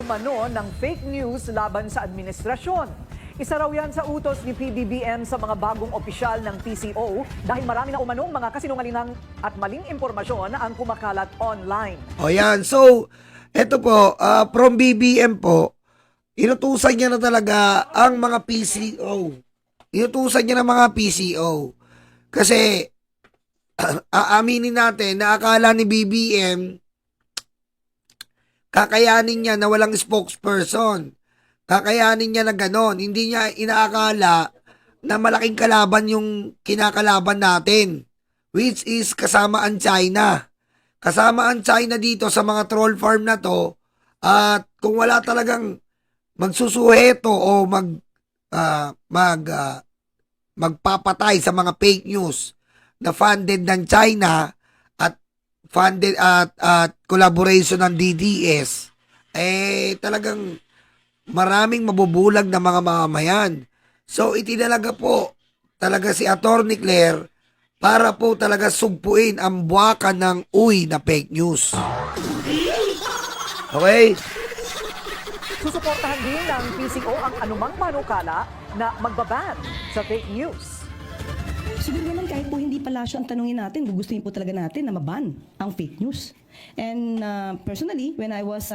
umano ng fake news laban sa administrasyon. Isa raw yan sa utos ni PBBM sa mga bagong opisyal ng PCO dahil marami na umanong mga kasinungalingang at maling impormasyon ang kumakalat online. O yan, so, eto po, from BBM po, inutusan niya na talaga ang mga PCO. Inutusan niya ng mga PCO. Kasi, aaminin natin na akala ni BBM, kakayanin niya na walang spokesperson. Kakayanin niya na ganon. Hindi niya inaakala na malaking kalaban yung kinakalaban natin. Which is kasama ang China. Kasama ang China dito sa mga troll farm na to. At kung wala talagang magsusuheto o magpapatay sa mga fake news na funded ng China at funded at collaboration ng DDS, talagang maraming mabubulag na mga mamamayan. So, itinalaga po talaga si Atty. Claire para po talaga sugpuin ang buwakan ng uy na fake news. Okay? Susuportahan din ng PCO ang anumang panukala na magbaban sa fake news. Siguro naman kahit po hindi palasyo ang tanungin natin, gugustuhin po talaga natin na maban ang fake news. And personally, when I was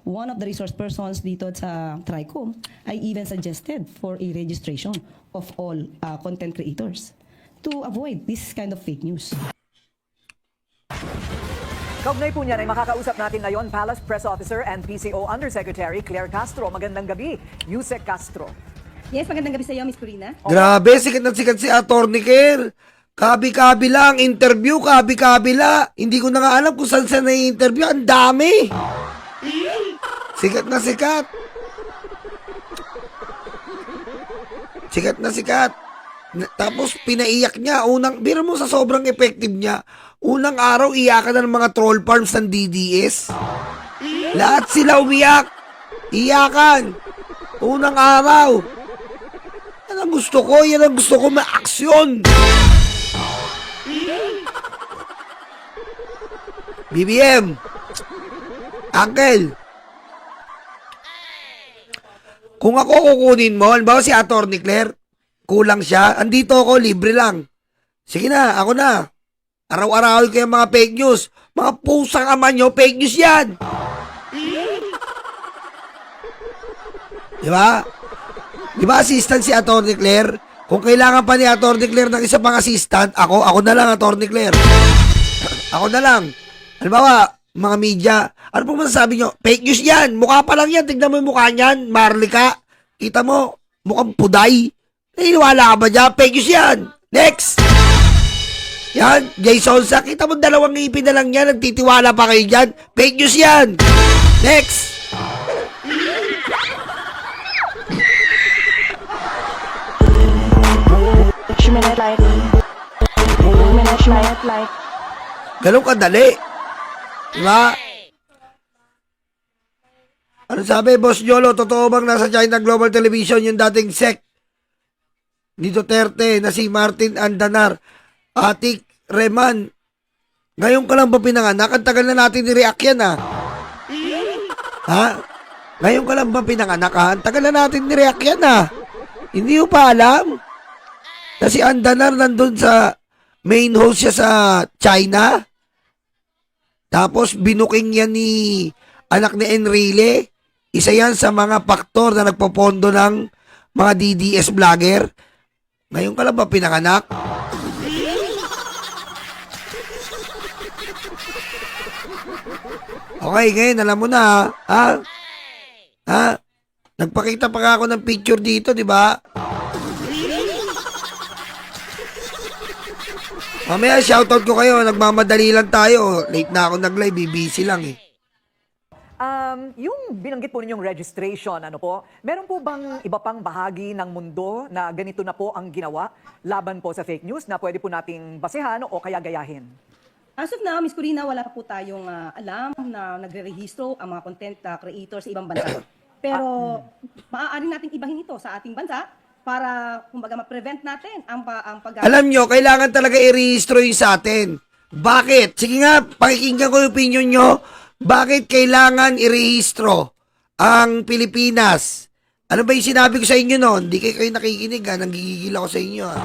one of the resource persons dito sa TRICOM, I even suggested for a registration of all content creators to avoid this kind of fake news. Kaugnay po niyan ay makakausap natin ngayon Palace Press Officer and PCO Undersecretary Claire Castro. Magandang gabi, Yusek Castro. Yes, magandang gabi sa iyo, Miss Corina. Grabe, sikat na sikat si Atty. Claire. Kabi-kabi lang, interview, kabi-kabila. Hindi ko na nga alam kung saan siya na-interview. Ang dami. Sikat na sikat. Sikat na sikat. Tapos pinaiyak niya. Biro mo sa sobrang effective niya. Unang araw, iyakan na ng mga troll farms ng DDS. Lahat sila umiyak. Iyakan. Unang araw. Yan ang gusto ko. Yan ang gusto ko. May aksyon. BBM, Uncle, kung ako kukunin mo, halimbawa si Atty. Claire, kulang siya, andito ako, libre lang. Sige na, ako na. Araw-araw kayo mga fake news. Mga pusang ama nyo, fake news yan. Diba? Diba assistant si Atty. Claire? Kung kailangan pa ni Atty. Claire ng isa pang assistant, ako na lang Atty. Claire. Ako na lang. Halimbawa, mga media, ano pong masasabi nyo? Fake news yan. Mukha pa lang yan. Tignan mo yung mukha niyan. Marlika. Kita mo, mukhang puday. Naniniwala ka ba dyan? Fake news yan. Next. Yan, Jason Sa. Kita mo dalawang ngipin na lang yan. Nagtitiwala pa kayo dyan. Fake news yan. Next. Ganun kadali. Diba? Ano sabi, Boss Yolo, totoo bang nasa China Global Television yung dating SEC ni Duterte na si Martin Andanar, Atik Reman? Ngayon ka lang ba pinanganak? Ang tagal na natin ni-react yan, ha? Ha? Ngayon ka lang ba pinanganak, ha? Ang tagal na natin ni-react yan, ha? Hindi mo pa alam na si Andanar nandun sa main host siya sa China? Tapos binuking yan ni anak ni Enrile. Isa yan sa mga faktor na nagpopondo ng mga DDS vlogger. Ngayon ka lang ba pinanganak? Okay, ngayon alam mo na, ha? Ha? Nagpakita pa ako ng picture dito, di ba? Mamaya, shoutout ko kayo. Nagmamadali lang tayo. Late na ako nag-live. Busy lang eh. Yung binanggit po ninyong registration, ano po, meron po bang iba pang bahagi ng mundo na ganito na po ang ginawa laban po sa fake news na pwede po nating basehan o kaya gayahin? As of now, Miss Corina, wala pa po tayong alam na nagre-rehistro ang mga content creators sa ibang bansa. Pero maaari nating ibahin ito sa ating bansa para kumbaga ma-prevent natin ang pag- Alam nyo, kailangan talaga i-rehistro yung sa atin. Bakit? Sige nga, pakikinggan ko yung opinion nyo. Bakit kailangan i-rehistro ang Pilipinas. Ano ba yung sinabi ko sa inyo noon? Hindi kayo nakikinig ha. Nanggigigil ako sa inyo ha.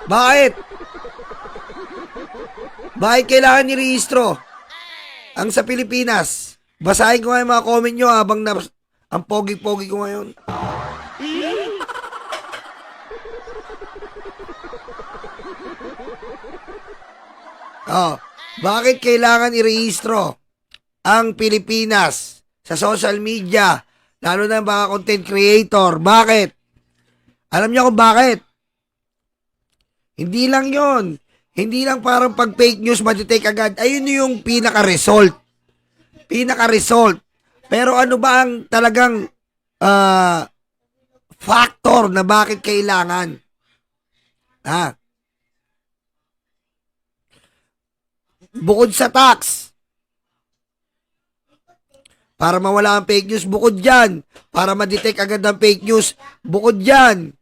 Bakit? Bakit kailangan nirehistro ang sa Pilipinas? Basahin ko nga yung mga comment nyo habang ang pogi-pogi ko ngayon. Oh, bakit kailangan irehistro ang Pilipinas sa social media, lalo na mga content creator? Bakit? Alam niyo kung bakit? Hindi lang yon. Hindi lang parang pag fake news madetect agad. Ayun yung pinaka-result. Pinaka-result. Pero ano ba ang talagang factor na bakit kailangan? Bukod sa tax, para mawala ang fake news, bukod dyan, para ma-detect agad ang fake news, bukod dyan,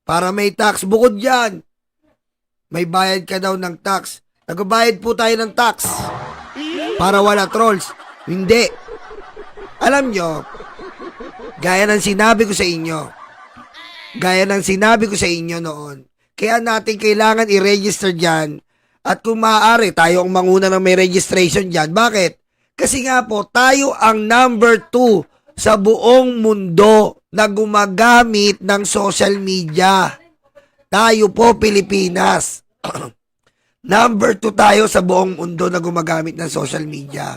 para may tax, bukod dyan, may bayad ka daw ng tax. Nagbabayad po tayo ng tax para wala trolls. Hindi. Alam nyo, gaya ng sinabi ko sa inyo noon, kaya natin kailangan i-register dyan. At kung maaari, tayo ang manguna ng may registration dyan. Bakit? Kasi nga po, tayo ang number 2 sa buong mundo na gumagamit ng social media. Tayo po, Pilipinas. Number 2 tayo sa buong mundo na gumagamit ng social media.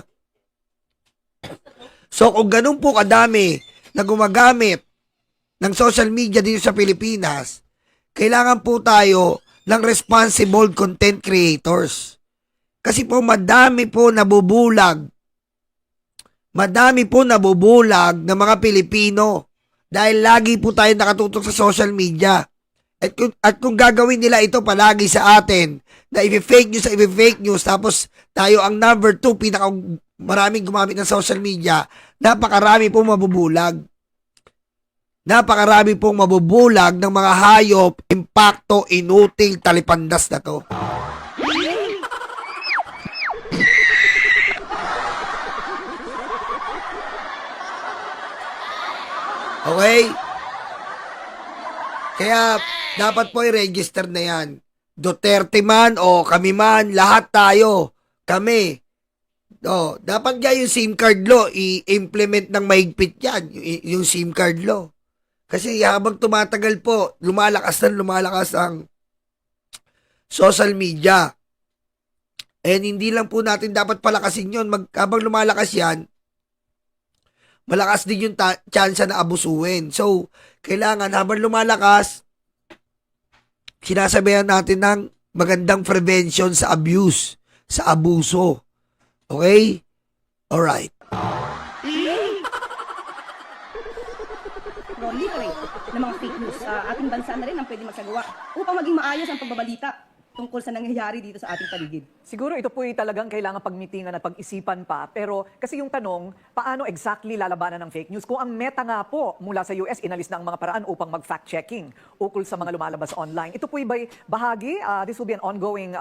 So, kung ganun po kadami na gumagamit ng social media dito sa Pilipinas, kailangan po tayo ng responsible content creators. Kasi po madami po nabubulag ng mga Pilipino dahil lagi po tayo nakatutok sa social media. At kung gagawin nila ito palagi sa atin, na i-fake news, tapos tayo ang number 2, maraming gumamit ng social media, napakarami pong mabubulag. Napakarami pong mabubulag ng mga hayop, impakto, inutil, talipandas na to. Okay? Kaya, dapat po i-register na yan. Duterte man o kami man, lahat tayo. Kami. Dapat nga yung SIM card law, i-implement ng mahigpit yan, yung SIM card law. Kasi habang tumatagal po, lumalakas ang social media. And hindi lang po natin dapat palakasin yun. Habang lumalakas yan, malakas din yung chance na abusuin. So, kailangan habang lumalakas, sinasabihan natin ng magandang prevention sa abuse, sa abuso. Okay? Alright. Libre ng mga fake news sa ating bansa na rin ang pwede magsagawa upang maging maayos ang pagbabalita tungkol sa nangyayari dito sa ating paligid. Siguro ito po'y talagang kailangan pagmitingan at pag-isipan pa. Pero kasi yung tanong, paano exactly lalabanan ng fake news? Kung ang meta nga po mula sa US, inalis na ang mga paraan upang mag-fact-checking ukol sa mga lumalabas online. Ito po'y bahagi, this will be an ongoing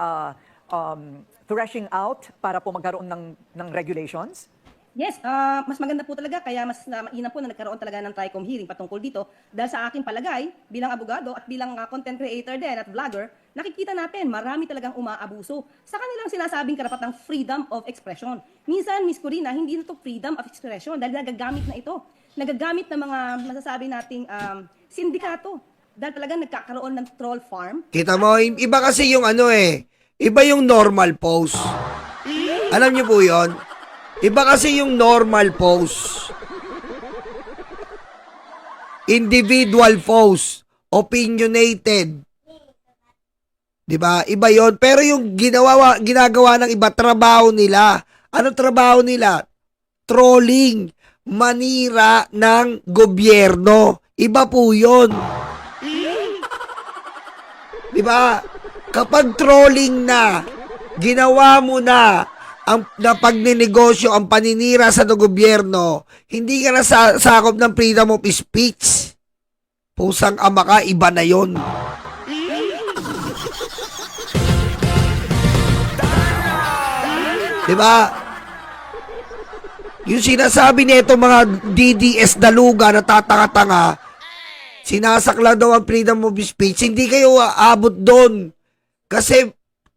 threshing out para po magkaroon ng regulations? Yes, mas maganda po talaga, kaya mas mainam po na nagkaroon talaga ng TRICOM hearing patungkol dito. Dahil sa aking palagay, bilang abogado at bilang content creator din at vlogger, nakikita natin marami talagang umaabuso sa kanilang sinasabing karapatang freedom of expression. Minsan, Miss Corina, hindi na to freedom of expression dahil nagagamit na ito. Nagagamit ng mga masasabi nating sindikato. Dahil talagang nagkakaroon ng troll farm. Kita mo, iba kasi yung iba yung normal post. Alam niyo po yun? Iba kasi yung normal post. Individual post. Opinionated. Diba? Iba yon. Pero yung ginagawa ng iba, trabaho nila. Ano trabaho nila? Trolling. Manira ng gobyerno. Iba po yun. Diba? Kapag trolling na, ginawa mo na pagninegosyo, ang paninira sa gobyerno, hindi ka na sakop ng freedom of speech. Pusang ama ka, iba na yon. Di ba? Yung sinasabi nito mga DDS daluga na tatanga-tanga, sinasakla daw ang freedom of speech. Hindi kayo aabot doon. Kasi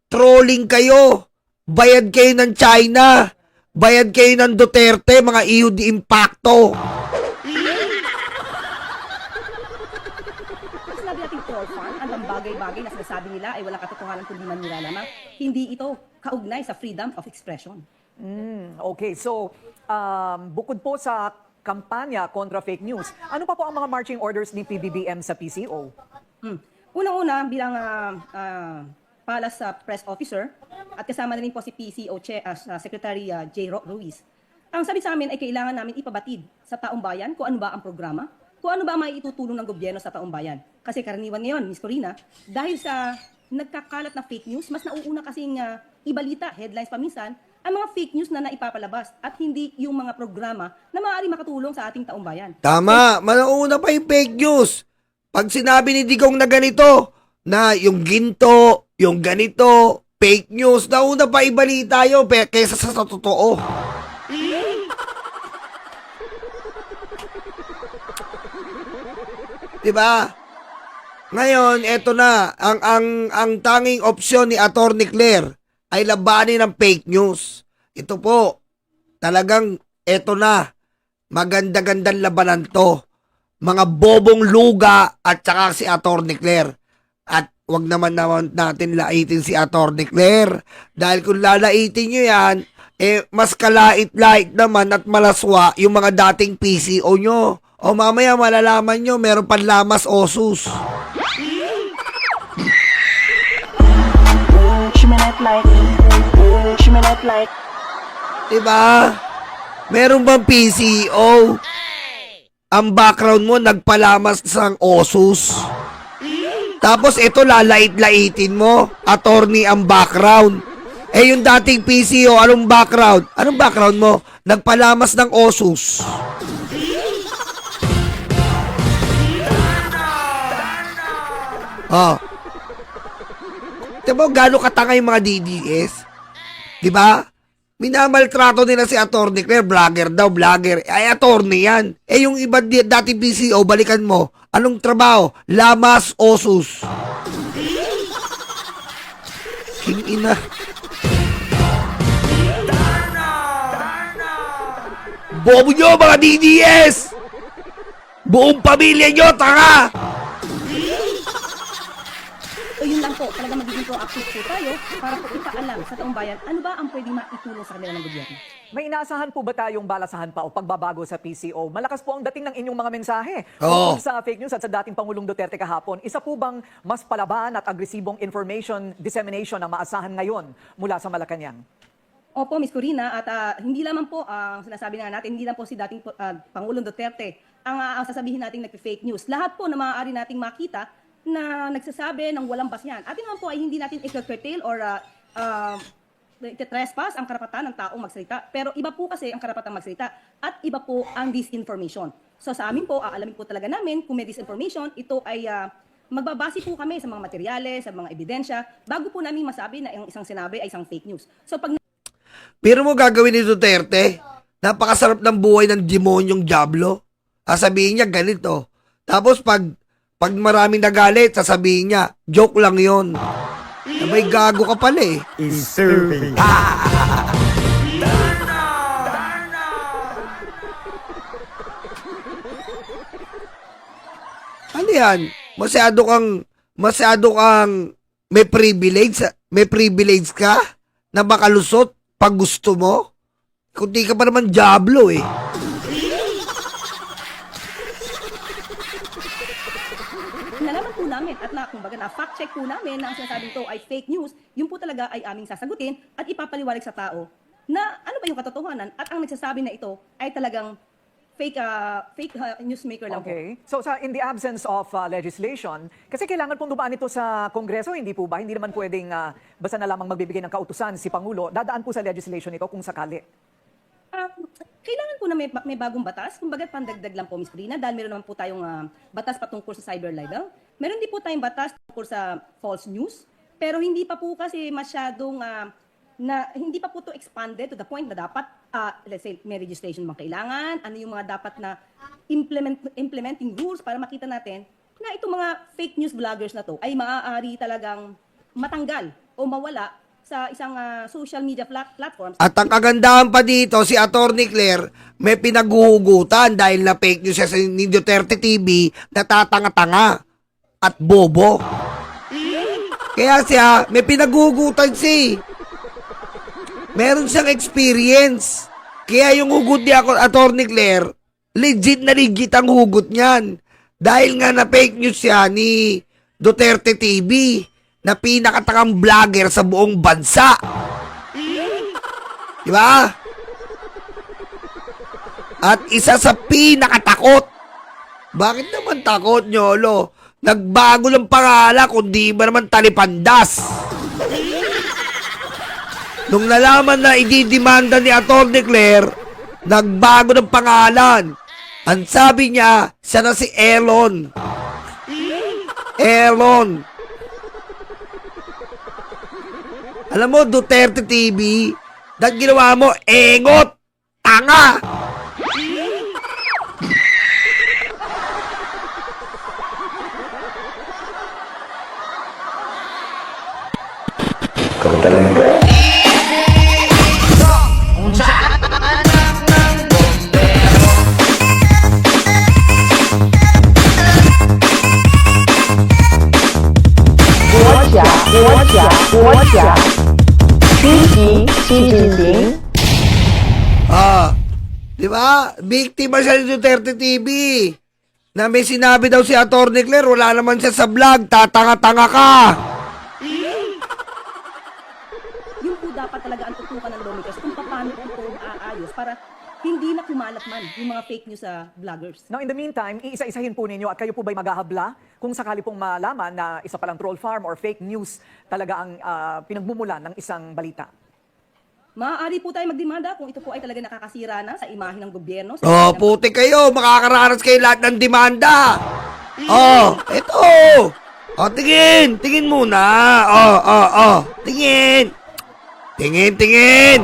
trolling kayo. Bayad kayo ng China. Bayad kayo ng Duterte, mga EU di impacto. Sinabi natin troll farm, ang bagay-bagay na sinasabi nila ay walang katotohanan kundi manira lamang. Hindi ito kaugnay sa freedom of expression. Okay, so bukod po sa kampanya kontra fake news, ano pa po ang mga marching orders ni PBBM sa PCO? Unang-una, bilang palas sa press officer, at kasama na rin po si PCO Secretary J. Ruiz. Ang sabi sa amin ay kailangan namin ipabatid sa taong bayan kung ano ba ang programa, kung ano ba may itutulong ng gobyerno sa taong bayan. Kasi karaniwan ngayon, Ms. Corina, dahil sa nagkakalat na fake news, mas nauuna kasing ibalita, headlines paminsan, ang mga fake news na naipapalabas at hindi yung mga programa na maaari makatulong sa ating taong bayan. Tama, manauna pa yung fake news. Pag sinabi ni Digong na ganito, na yung ginto, yung ganito, fake news, nauna pa ibalita yun kaysa sa totoo. Diba? Ngayon, eto na, ang tanging opsyon ni Atty. Claire ay labanin ng fake news. Ito po, talagang eto na, maganda-gandang labanan to. Mga bobong luga at saka si Atty. Claire. At wag naman natin laitin si Atty. Claire. Dahil kung lalaitin nyo yan, mas kalait-lait naman at malaswa yung mga dating PCO nyo. O mamaya malalaman nyo, meron panlamas osus. Diba? Meron bang PCO? Ang background mo, nagpalamas ng osus. Tapos ito lalait-laitin mo, attorney ang background. Yung dating PCO, anong background? Anong background mo? Nagpalamas ng osus. Oh. Diba gano'ng katanga yung mga DDS? Diba? Minamaltrato nila si Atty. Claire, vlogger daw, vlogger. Ay, attorney yan. Yung iba dati PCO, balikan mo. Anong trabaho? Lamas osus. King-ina. Bobo nyo, mga DDS! Buong pamilya nyo, tanga! So yun lang po, talaga magiging proactive po tayo para po ipaalam sa taong bayan ano ba ang pwedeng maitulong sa kanila ng gobyerno. May inaasahan po ba tayong balasahan pa o pagbabago sa PCO? Malakas po ang dating ng inyong mga mensahe. Oo. Tungkol sa fake news at sa dating Pangulong Duterte kahapon. Isa po bang mas palaban at agresibong information dissemination ang maasahan ngayon mula sa Malacanang? Opo, Ms. Corina, at hindi lamang po ang sinasabi na natin, hindi lang po si dating Pangulong Duterte ang sasabihin nating nag-fake news. Lahat po na maaari nating makita na nagsasabi ng walang basyan. Atin naman po ay hindi natin i-curtail or trespass ang karapatan ng taong magsalita. Pero iba po kasi ang karapatang magsalita at iba po ang disinformation. So sa amin po, aalamin po talaga namin kung may disinformation, ito ay magbabase po kami sa mga materyales, sa mga ebidensya, bago po namin masabi na ang isang sinabi ay isang fake news. So pag Pero mo gagawin ni Duterte, napakasarap ng buhay ng demonyong Diablo. Sabihin niya ganito. Tapos pag maraming nagalit, sasabihin niya, joke lang yon. May gago ka pala eh. Is serving. Ano yan? Masyado kang may privilege ka na makalusot pag gusto mo. Kundi ka pa naman Diablo eh. nalaman po namin at kumbaga na fact check po namin na ang sinasabing to ay fake news, yun po talaga ay aming sasagutin at ipapaliwanag sa tao na ano ba yung katotohanan at ang nagsasabi na ito ay talagang fake newsmaker lang po. Okay. So in the absence of legislation, kasi kailangan pong dumaan ito sa Kongreso, hindi po ba? Hindi naman pwedeng basta na lamang magbibigay ng kautusan si Pangulo. Dadaan po sa legislation ito kung sakali. Kailangan po na may bagong batas. Kumbaga, pandagdag lang po, Ms. Corina, dahil meron naman po tayong batas patungkol sa cyber libel. Meron din po tayong batas tungkol sa false news. Pero hindi pa po kasi masyadong na hindi pa po to expanded to the point na dapat, let's say, may registration mga kailangan, ano yung mga dapat na implementing rules para makita natin na itong mga fake news vloggers na to ay maaari talagang matanggal o mawala sa isang social media platforms. At ang kagandahan pa dito, si Attorney Claire may pinaghuhugutan dahil na fake news siya sa ni Duterte TV, natatanga-tanga at bobo. Kaya siya, may pinaghuhugutan siya. Meron siyang experience. Kaya yung hugot niya ako, Attorney Claire, legit na legit ang hugot niyan. Dahil nga na fake news siya ni Duterte TV na pinakatakang vlogger sa buong bansa. Diba? At isa sa pinakatakot. Bakit naman takot, Nyolo? Nagbago lang pangalan kundi ba naman talipandas. Nung nalaman na ididimanda ni Atty. Claire, nagbago ng pangalan. Ang sabi niya, siya na si Elon. Elon. Alam mo, Duterte TV, dahil ginawa mo, engot, tanga. Di ba? Biktima siya ni Duterte TV. Na may sinabi daw si Atty. Claire, wala naman siya sa vlog, tatanga-tanga ka. Yung po dapat talaga ang tutukan ng lawmakers kung paano po ito aayos para hindi na kumalat man yung mga fake news sa vloggers. Now, in the meantime, iisa-isahin po ninyo at kayo po ba'y maghahabla kung sakali pong malaman na isa palang troll farm or fake news talaga ang pinagmumulan ng isang balita? Maaari po tayo magdemanda kung ito po ay talaga nakakasira na sa imahe ng gobyerno. Oh, puti kayo, makakaranas kayo lahat ng demanda. Oh, ito. Oh, tingin. Tingin muna. Oh. Tingin. Tingin.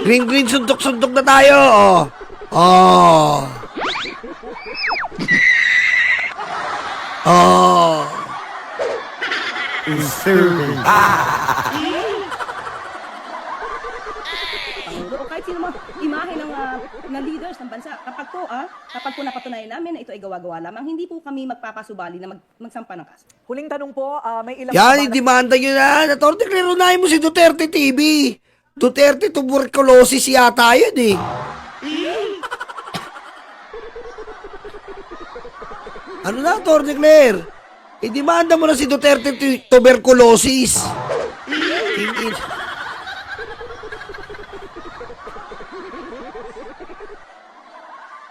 Green, suntok-suntok na tayo. Oh. O kahit sino mga imahe ng leaders ng bansa, kapag po napatunayan namin na ito ay gawa-gawa lamang, hindi po kami magpapasubali na magsampa ng kaso. Huling tanong po, may ilang... Yan, i-demanda nyo na. Atty. Claire, unahin mo si Duterte TV. Duterte tuberculosis yata yun eh. Ano na, Atty. Claire? I-demanda mo na si Duterte tuberculosis.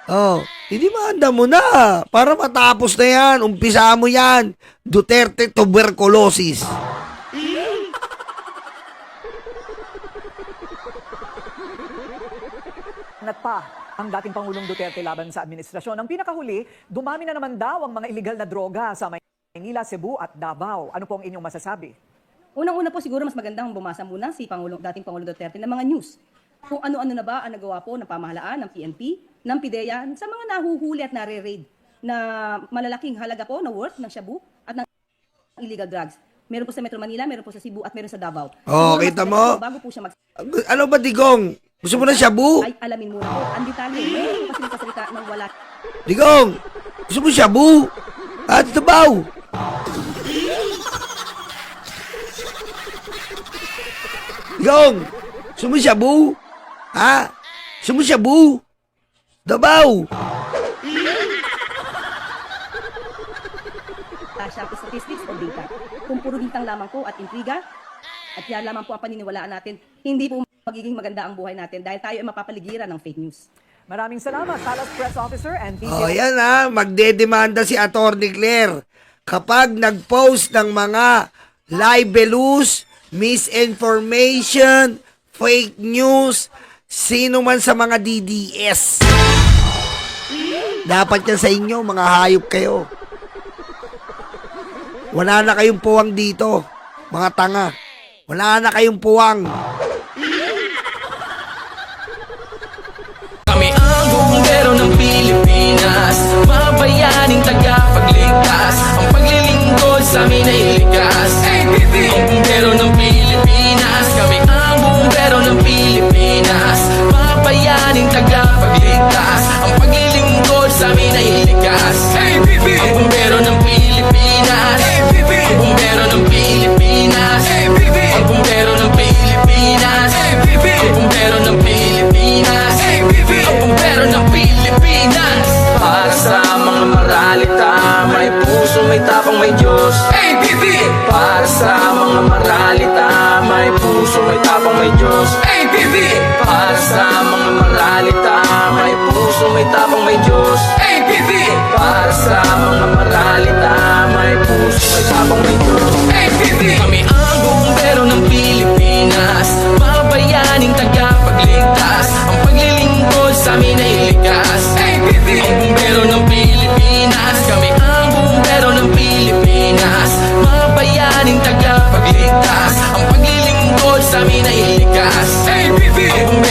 Oh, i-demanda mo na para matapos na yan. Umpisa mo yan. Duterte tuberculosis. Nat pa ang dating Pangulong Duterte laban sa administrasyon. Ang pinakahuli, dumami na naman daw ang mga illegal na droga sa Maynila, Cebu at Davao. Ano po ang inyong masasabi? Unang-una po siguro mas magandang bumasa muna si dating Pangulong Duterte ng mga news. Kung ano-ano na ba ang nagawa po ng pamahalaan, ng PNP, ng PIDEA, sa mga nahuhuli at nare-raid na malalaking halaga po na worth ng shabu at ng illegal drugs. Meron po sa Metro Manila, meron po sa Cebu at meron sa Davao. Oh, Siguro kita mas mo? maganda po bago po siya Ano ba, Digong? Gusto mo na shabu? ay alamin muna po ang detalye. Meron po kasi nagsasalita ng wala. Digong, gusto mo shabu? At tabaw? Digong, gusto mo shabu? Ha? Gusto mo shabu? Dabaw? Siya statistics o data. Kung puro bintang lamang po at intriga, at yan lamang po ang paniniwalaan natin, hindi po magiging maganda ang buhay natin dahil tayo ay mapapaligiran ng fake news. Maraming salamat, Salas Press Officer and PCO. Oh, yan ha. Magdedemanda si Atty. Claire kapag nag-post ng mga libelous, misinformation, fake news, sino man sa mga DDS. Dapat yan sa inyo, mga hayop kayo. Wala na kayong puwang dito, mga tanga. Wala na kayong puwang. Kami ang bumbero ng Pilipinas, mga bayaning tagapagligtas. Ang paglilingkod sa amin ay likas. Ang bumbero ng Pilipinas, kami ang bumbero ng Pilipinas, mga bayaning tagapagligtas. Ang paglilingkod sa amin ay likas. Ang bumbero ng Pilipinas, ang bumbero ng Pilipinas, ang bumbero ng Pilipinas, ang bumbero ng Pilipinas, ang bumbero ng Pilipinas. Para sa mga maralita, may puso, may tapang, may Diyos. Para sa mga maralita, may puso, may tapang, may Diyos. Para sa mga maralita, may puso, may tapang, may Diyos. Para sa mga maralita, may puso, may tapang, may Diyos. Kami ang bumbero ng Pilipinas, mga bayaning tagapagligtas. Ang paglilingkod sa amin ay likas. Ang bumbero ng Pilipinas, kami ang bumbero ng Pilipinas, mga bayaning tagapagligtas. Ang paglilingkod sa amin ay likas. Ang bumbero